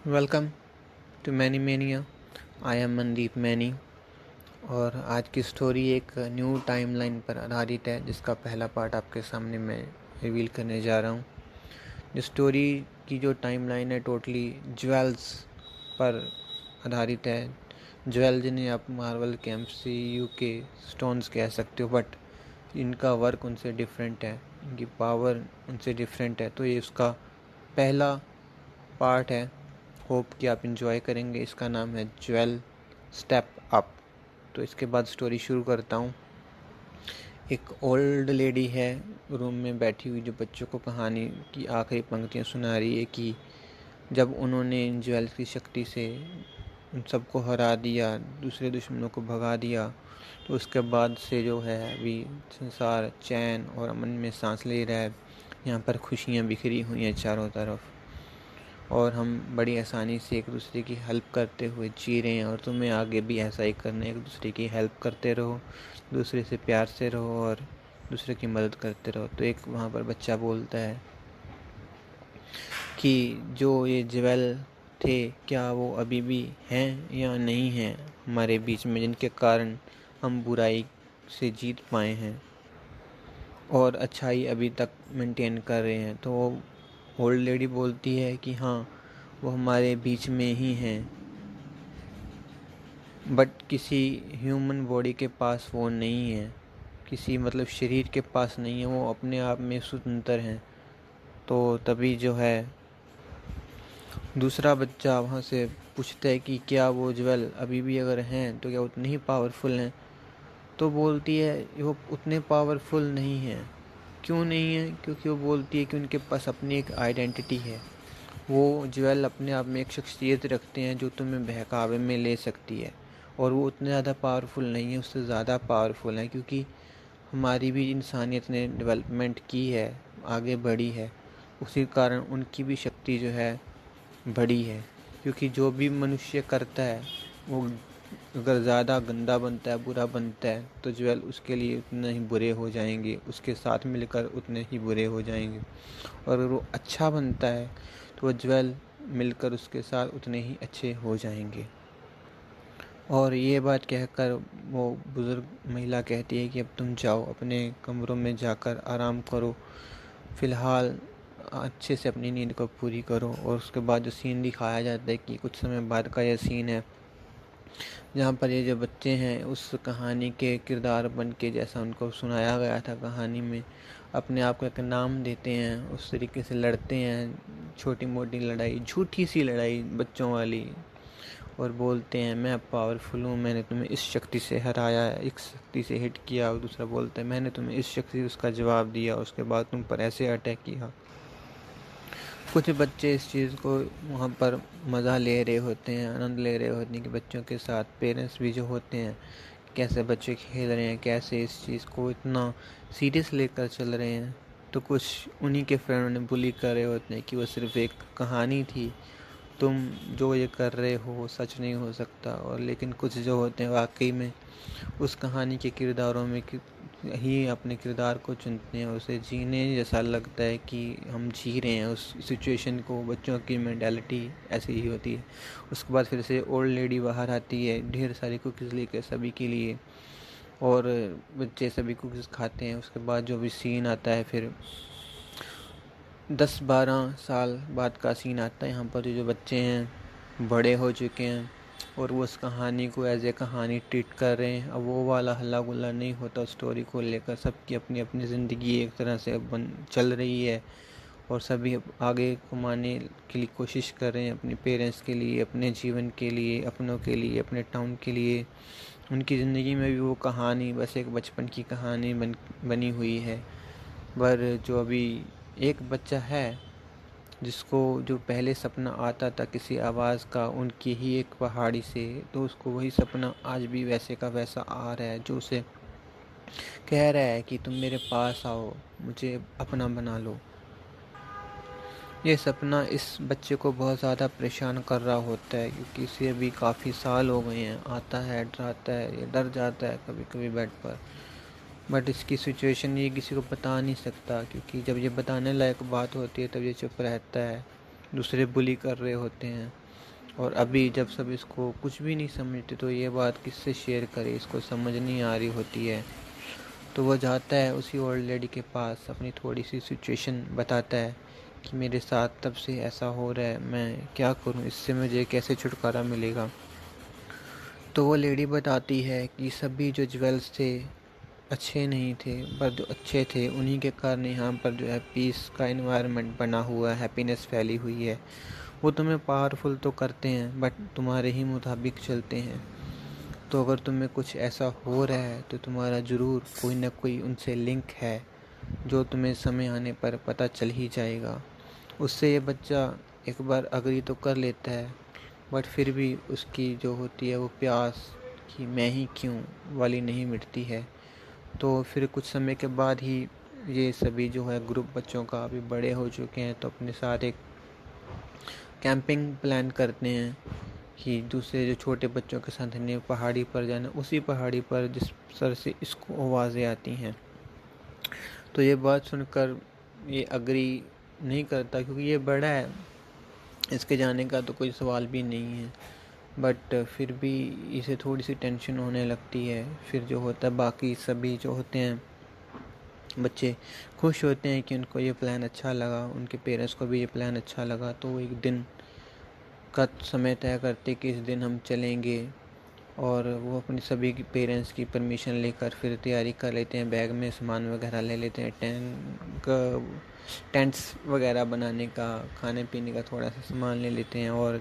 Welcome to Maini mania. I am Mandeep Maini और आज की स्टोरी एक न्यू टाइमलाइन पर आधारित है, जिसका पहला पार्ट आपके सामने मैं रिवील करने जा रहा हूँ। जो स्टोरी की जो टाइमलाइन है टोटली ज्वेल्स पर आधारित है। ज्वेल जिन्हें आप मार्वल के MCU के स्टोन्स कह सकते हो, बट इनका वर्क उनसे डिफरेंट है, इनकी पावर उनसे डिफरेंट है। तो ये उसका पहला पार्ट है। होप कि आप इंजॉय करेंगे। इसका नाम है ज्वेल स्टेप अप। तो इसके बाद स्टोरी शुरू करता हूँ। एक ओल्ड लेडी है रूम में बैठी हुई, जो बच्चों को कहानी की आखिरी पंक्तियाँ सुना रही है कि जब उन्होंने इन ज्वेल्स की शक्ति से उन सबको हरा दिया, दूसरे दुश्मनों को भगा दिया, तो उसके बाद से जो है अभी संसार चैन और अमन में सांस ले रहा है। यहाँ पर खुशियाँ बिखरी हुई हैं चारों तरफ और हम बड़ी आसानी से एक दूसरे की हेल्प करते हुए जी रहे हैं। और तुम्हें आगे भी ऐसा ही करना है, एक दूसरे की हेल्प करते रहो, दूसरे से प्यार से रहो और दूसरे की मदद करते रहो। तो एक वहाँ पर बच्चा बोलता है कि जो ये ज्वेल थे, क्या वो अभी भी हैं या नहीं हैं हमारे बीच में, जिनके कारण हम बुराई से जीत पाए हैं और अच्छाई अभी तक मेंटेन कर रहे हैं। तो वो ओल्ड लेडी बोलती है कि हाँ, वो हमारे बीच में ही हैं, बट किसी ह्यूमन बॉडी के पास वो नहीं है, किसी मतलब शरीर के पास नहीं है, वो अपने आप में स्वतंत्र हैं। तो तभी जो है दूसरा बच्चा वहाँ से पूछता है कि क्या वो ज्वेल अभी भी अगर हैं तो क्या उतने ही पावरफुल हैं। तो बोलती है वो उतने पावरफुल नहीं हैं। क्यों नहीं है? क्योंकि वो बोलती है कि उनके पास अपनी एक आइडेंटिटी है। वो ज्वेल अपने आप में एक शख्सियत रखते हैं जो तुम्हें बहकावे में ले सकती है, और वो उतने ज़्यादा पावरफुल नहीं है, उससे ज़्यादा पावरफुल है, क्योंकि हमारी भी इंसानियत ने डेवलपमेंट की है, आगे बढ़ी है। उसी कारण उनकी भी शक्ति जो है बड़ी है। क्योंकि जो भी मनुष्य करता है वो अगर ज़्यादा गंदा बनता है, बुरा बनता है, तो ज्वेल उसके लिए उतने ही बुरे हो जाएंगे, उसके साथ मिलकर उतने ही बुरे हो जाएंगे। और अगर वो अच्छा बनता है तो वो ज्वेल मिलकर उसके साथ उतने ही अच्छे हो जाएंगे। और ये बात कहकर वो बुज़ुर्ग महिला कहती है कि अब तुम जाओ, अपने कमरों में जाकर आराम करो, फ़िलहाल अच्छे से अपनी नींद को पूरी करो। और उसके बाद जो सीन दिखाया जाता है कि कुछ समय बाद का यह सीन है, जहाँ पर ये जो बच्चे हैं उस कहानी के किरदार बन के, जैसा उनको सुनाया गया था कहानी में, अपने आप को एक नाम देते हैं, उस तरीके से लड़ते हैं, छोटी मोटी लड़ाई, झूठी सी लड़ाई बच्चों वाली, और बोलते हैं मैं पावरफुल हूँ, मैंने तुम्हें इस शक्ति से हराया है, एक शक्ति से हिट किया। और दूसरा बोलता है मैंने तुम्हें इस शक्ति से उसका जवाब दिया, उसके बाद तुम पर ऐसे अटैक किया। कुछ बच्चे इस चीज़ को वहाँ पर मज़ा ले रहे होते हैं, आनंद ले रहे होते हैं कि बच्चों के साथ पेरेंट्स भी जो होते हैं, कैसे बच्चे खेल रहे हैं, कैसे इस चीज़ को इतना सीरियस लेकर चल रहे हैं। तो कुछ उन्हीं के फ्रेंड उन्हें बुली कर रहे होते हैं कि वो सिर्फ एक कहानी थी, तुम जो ये कर रहे हो वो सच नहीं हो सकता। और लेकिन कुछ जो होते हैं वाकई में उस कहानी के किरदारों में ही अपने किरदार को चुनते हैं, उसे जीने जैसा लगता है कि हम जी रहे हैं उस सिचुएशन को। बच्चों की मेंटालिटी ऐसी ही होती है। उसके बाद फिर से ओल्ड लेडी बाहर आती है ढेर सारी कुकीज़ लेकर सभी के लिए, और बच्चे सभी कुकीज़ खाते हैं। उसके बाद जो भी सीन आता है, फिर 10-12 साल बाद का सीन आता है। यहाँ पर जो बच्चे हैं बड़े हो चुके हैं और वो उस कहानी को एज ए कहानी ट्रीट कर रहे हैं। अब वो वाला हल्ला गुल्ला नहीं होता स्टोरी को लेकर, सबकी अपनी अपनी ज़िंदगी एक तरह से चल रही है और सभी आगे कमाने के लिए कोशिश कर रहे हैं, अपने पेरेंट्स के लिए, अपने जीवन के लिए, अपनों के लिए, अपने टाउन के लिए। उनकी ज़िंदगी में भी वो कहानी बस एक बचपन की कहानी बनी हुई है। पर जो अभी एक बच्चा है जिसको जो पहले सपना आता था किसी आवाज़ का उनकी ही एक पहाड़ी से, तो उसको वही सपना आज भी वैसे का वैसा आ रहा है, जो उसे कह रहा है कि तुम मेरे पास आओ, मुझे अपना बना लो। ये सपना इस बच्चे को बहुत ज़्यादा परेशान कर रहा होता है, क्योंकि इसे अभी काफ़ी साल हो गए हैं। आता है, डराता है, ये डर जाता है कभी कभी बेड पर, बट इसकी सिचुएशन ये किसी को बता नहीं सकता, क्योंकि जब ये बताने लायक बात होती है तब ये चुप रहता है। दूसरे बुली कर रहे होते हैं। और अभी जब सब इसको कुछ भी नहीं समझते तो ये बात किससे शेयर करे, इसको समझ नहीं आ रही होती है। तो वो जाता है उसी ओल्ड लेडी के पास, अपनी थोड़ी सी सिचुएशन बताता है कि मेरे साथ तब से ऐसा हो रहा है, मैं क्या करूं, इससे मुझे कैसे छुटकारा मिलेगा। तो वो लेडी बताती है कि सभी जो ज्वेल्स थे अच्छे नहीं थे, पर जो अच्छे थे उन्हीं के कारण यहाँ पर जो है पीस का इन्वायरमेंट बना हुआ है, हैप्पीनेस फैली हुई है। वो तुम्हें पावरफुल तो करते हैं बट तुम्हारे ही मुताबिक चलते हैं। तो अगर तुम्हें कुछ ऐसा हो रहा है तो तुम्हारा ज़रूर कोई ना कोई उनसे लिंक है, जो तुम्हें समय आने पर पता चल ही जाएगा। उससे ये बच्चा एक बार अग्री तो कर लेता है, बट फिर भी उसकी जो होती है वो प्यास कि मैं ही क्यों वाली नहीं मिटती है। तो फिर कुछ समय के बाद ही ये सभी जो है ग्रुप बच्चों का अभी बड़े हो चुके हैं, तो अपने साथ एक कैंपिंग प्लान करते हैं कि दूसरे जो छोटे बच्चों के साथ इन्हें पहाड़ी पर जाना, उसी पहाड़ी पर जिस सर से इसको आवाज़ें आती हैं। तो ये बात सुनकर ये अग्री नहीं करता, क्योंकि ये बड़ा है, इसके जाने का तो कोई सवाल भी नहीं है। बट फिर भी इसे थोड़ी सी टेंशन होने लगती है। फिर जो होता है बाकी सभी जो होते हैं बच्चे खुश होते हैं कि उनको ये प्लान अच्छा लगा, उनके पेरेंट्स को भी ये प्लान अच्छा लगा। तो वो एक दिन का समय तय करते कि इस दिन हम चलेंगे, और वो अपनी सभी की पेरेंट्स की परमिशन लेकर फिर तैयारी कर लेते हैं, बैग में सामान वगैरह ले लेते हैं, टेंट्स वगैरह बनाने का, खाने पीने का थोड़ा सा सामान ले लेते हैं। और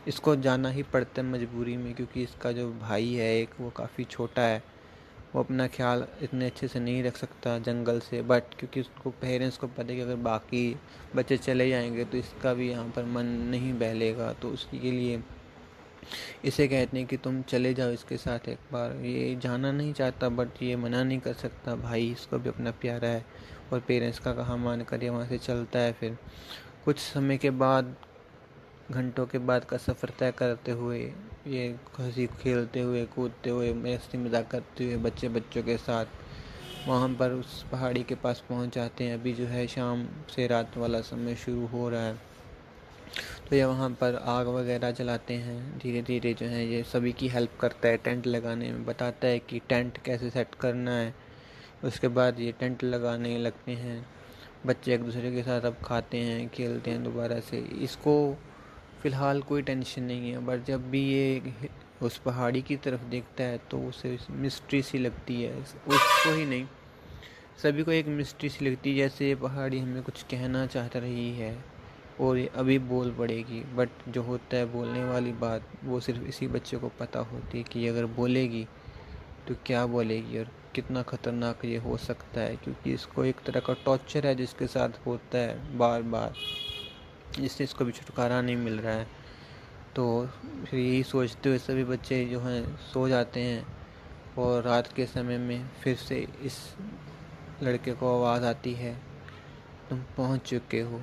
इसको जाना ही पड़ता है मजबूरी में, क्योंकि इसका जो भाई है एक, वो काफ़ी छोटा है, वो अपना ख्याल इतने अच्छे से नहीं रख सकता जंगल से। बट क्योंकि उसको पेरेंट्स को पता है कि अगर बाकी बच्चे चले जाएंगे तो इसका भी यहाँ पर मन नहीं बहलेगा, तो उसके लिए इसे कहते हैं कि तुम चले जाओ इसके साथ एक बार। ये जाना नहीं चाहता बट ये मना नहीं कर सकता, भाई इसको भी अपना प्यारा है, और पेरेंट्स का कहा मान कर ये वहाँ से चलता है। फिर कुछ समय के बाद, घंटों के बाद का सफ़र तय करते हुए, ये हंसी खेलते हुए, कूदते हुए, मस्ती मजाक करते हुए बच्चे बच्चों के साथ वहाँ पर उस पहाड़ी के पास पहुँच जाते हैं। अभी जो है शाम से रात वाला समय शुरू हो रहा है। तो ये वहाँ पर आग वगैरह जलाते हैं, धीरे धीरे जो है ये सभी की हेल्प करता है, टेंट लगाने में बताता है कि टेंट कैसे सेट करना है। उसके बाद ये टेंट लगाने लगते हैं। बच्चे एक दूसरे के साथ अब खाते हैं, खेलते हैं दोबारा से। इसको फ़िलहाल कोई टेंशन नहीं है, बट जब भी ये उस पहाड़ी की तरफ देखता है तो उसे मिस्ट्री सी लगती है। उसको ही नहीं, सभी को एक मिस्ट्री सी लगती है, जैसे ये पहाड़ी हमें कुछ कहना चाहता रही है और ये अभी बोल पड़ेगी। बट जो होता है बोलने वाली बात, वो सिर्फ इसी बच्चे को पता होती है कि अगर बोलेगी तो क्या बोलेगी और कितना ख़तरनाक ये हो सकता है, क्योंकि इसको एक तरह का टॉर्चर है जिसके साथ होता है बार बार, जिससे इसको भी छुटकारा नहीं मिल रहा है। तो फिर यही सोचते हुए सभी बच्चे जो हैं सो जाते हैं, और रात के समय में फिर से इस लड़के को आवाज़ आती है, तुम पहुंच चुके हो,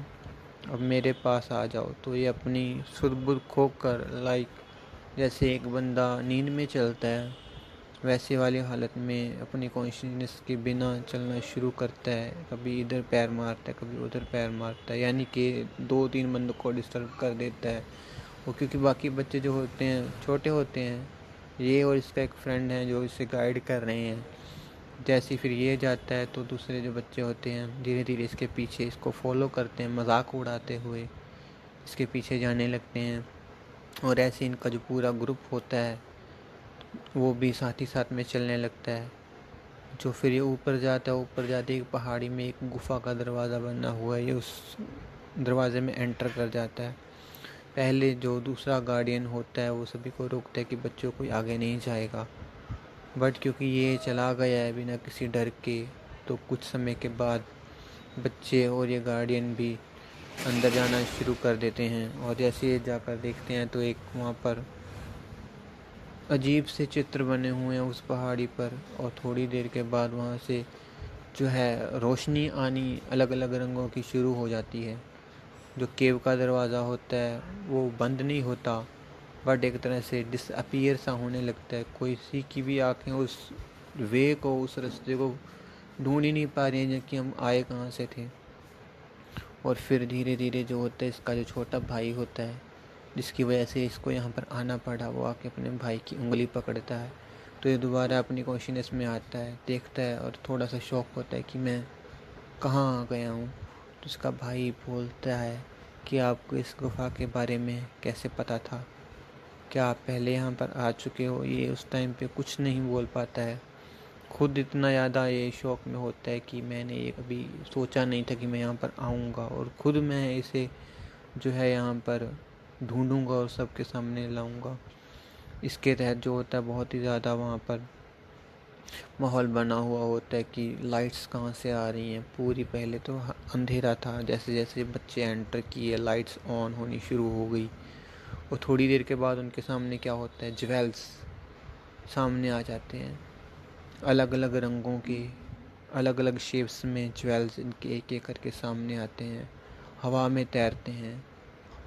अब मेरे पास आ जाओ। तो ये अपनी सुध-बुध खोकर, लाइक जैसे एक बंदा नींद में चलता है, वैसे वाली हालत में अपनी कॉन्शियसनेस के बिना चलना शुरू करता है। कभी इधर पैर मारता है, कभी उधर पैर मारता है, यानी कि 2-3 बंदों को डिस्टर्ब कर देता है वो, क्योंकि बाकी बच्चे जो होते हैं छोटे होते हैं, ये और इसका एक फ्रेंड है जो इसे गाइड कर रहे हैं। जैसे फिर ये जाता है तो दूसरे जो बच्चे होते हैं धीरे धीरे इसके पीछे इसको फॉलो करते हैं, मजाक उड़ाते हुए इसके पीछे जाने लगते हैं। और ऐसे इनका जो पूरा ग्रुप होता है वो भी साथ ही साथ में चलने लगता है। जो फिर ये ऊपर जाता है, ऊपर जाते एक पहाड़ी में एक गुफा का दरवाज़ा बना हुआ है, ये उस दरवाजे में एंटर कर जाता है। पहले जो दूसरा गार्डियन होता है वो सभी को रोकता है कि बच्चों कोई आगे नहीं जाएगा, बट क्योंकि ये चला गया है बिना किसी डर के, तो कुछ समय के बाद बच्चे और ये गार्डियन भी अंदर जाना शुरू कर देते हैं। और जैसे ये जाकर देखते हैं तो एक वहाँ पर अजीब से चित्र बने हुए हैं उस पहाड़ी पर, और थोड़ी देर के बाद वहाँ से जो है रोशनी आनी अलग अलग रंगों की शुरू हो जाती है। जो केव का दरवाज़ा होता है वो बंद नहीं होता, बट एक तरह से डिसअपीयर सा होने लगता है। कोई सी की भी आँखें उस वे को, उस रास्ते को ढूंढ ही नहीं पा रही हैं कि हम आए कहाँ से थे। और फिर धीरे धीरे जो होता है इसका जो छोटा भाई होता है, जिसकी वजह से इसको यहाँ पर आना पड़ा, वो आके अपने भाई की उंगली पकड़ता है। तो ये दोबारा अपनी कॉन्शियसनेस में आता है, देखता है और थोड़ा सा शौक होता है कि मैं कहाँ आ गया हूँ। तो उसका भाई बोलता है कि आपको इस गुफ़ा के बारे में कैसे पता था, क्या आप पहले यहाँ पर आ चुके हो। ये उस टाइम पे कुछ नहीं बोल पाता है, खुद इतना ज़्यादा ये शौक में होता है कि मैंने ये कभी सोचा नहीं था कि मैं यहाँ पर आऊँगा, और ख़ुद मैं इसे जो है यहाँ पर ढूंढूंगा और सबके सामने लाऊंगा। इसके तहत जो होता है बहुत ही ज़्यादा वहाँ पर माहौल बना हुआ होता है कि लाइट्स कहाँ से आ रही हैं। पूरी पहले तो अंधेरा था, जैसे जैसे बच्चे एंटर किए लाइट्स ऑन होनी शुरू हो गई, और थोड़ी देर के बाद उनके सामने क्या होता है, ज्वेल्स सामने आ जाते हैं। अलग अलग रंगों के, अलग अलग शेप्स में ज्वेल्स इनके एक एक करके सामने आते हैं, हवा में तैरते हैं।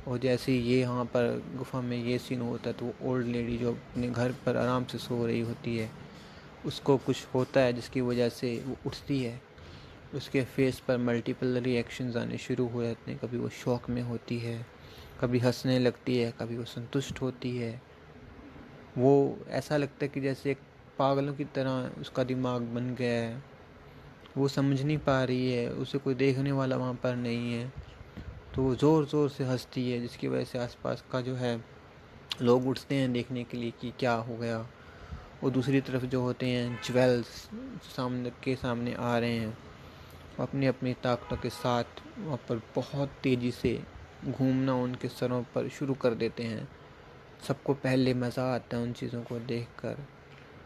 और जैसे ये यहाँ पर गुफा में ये सीन होता है तो वो ओल्ड लेडी जो अपने घर पर आराम से सो रही होती है, उसको कुछ होता है जिसकी वजह से वो उठती है। उसके फेस पर मल्टीपल रिएक्शंस आने शुरू हो जाते हैं। कभी वो शौक में होती है, कभी हंसने लगती है, कभी वो संतुष्ट होती है। वो ऐसा लगता है कि जैसे एक पागलों की तरह उसका दिमाग बन गया है। वो समझ नहीं पा रही है, उसे कोई देखने वाला वहाँ पर नहीं है, तो वो ज़ोर ज़ोर से हंसती है, जिसकी वजह से आसपास का जो है लोग उठते हैं देखने के लिए कि क्या हो गया। और दूसरी तरफ जो होते हैं ज्वेल्स सामने आ रहे हैं, अपनी अपनी ताकतों के साथ वहाँ पर बहुत तेज़ी से घूमना उनके सरों पर शुरू कर देते हैं। सबको पहले मज़ा आता है उन चीज़ों को देखकर,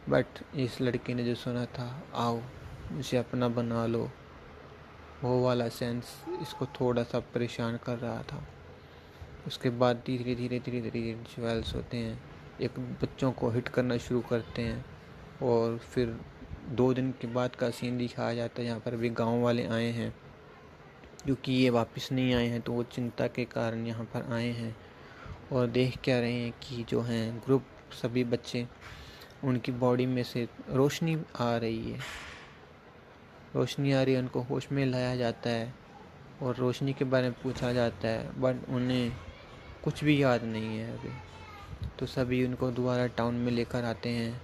बट इस लड़के ने जो सुना था, आओ मुझे अपना बना लो, वो वाला सेंस इसको थोड़ा सा परेशान कर रहा था। उसके बाद धीरे धीरे धीरे धीरे ज्वेल्स होते हैं एक बच्चों को हिट करना शुरू करते हैं। और फिर 2 दिन के बाद का सीन दिखाया जाता है, यहाँ पर भी गांव वाले आए हैं, क्योंकि ये वापस नहीं आए हैं तो वो चिंता के कारण यहाँ पर आए हैं। और देख क्या रहे हैं कि जो हैं ग्रुप सभी बच्चे, उनकी बॉडी में से रोशनी आ रही है, उनको होश में लाया जाता है और रोशनी के बारे में पूछा जाता है, बट उन्हें कुछ भी याद नहीं है अभी। तो सभी उनको दोबारा टाउन में लेकर आते हैं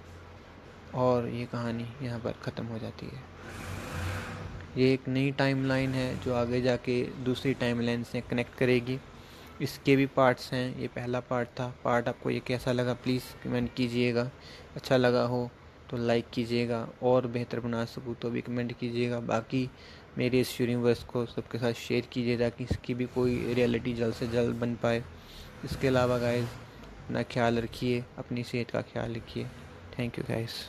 और ये कहानी यहाँ पर ख़त्म हो जाती है। ये एक नई टाइमलाइन है जो आगे जाके दूसरी टाइमलाइन से कनेक्ट करेगी। इसके भी पार्ट्स हैं, ये पहला पार्ट था। पार्ट आपको ये कैसा लगा प्लीज़ कमेंट कीजिएगा। अच्छा लगा हो तो लाइक कीजिएगा, और बेहतर बना सकूँ तो भी कमेंट कीजिएगा। बाकी मेरे इस यूनिवर्स को सबके साथ शेयर कीजिए ताकि इसकी भी कोई रियलिटी जल्द से जल्द बन पाए। इसके अलावा गाइस अपना ख्याल रखिए, अपनी सेहत का ख्याल रखिए। Thank you guys.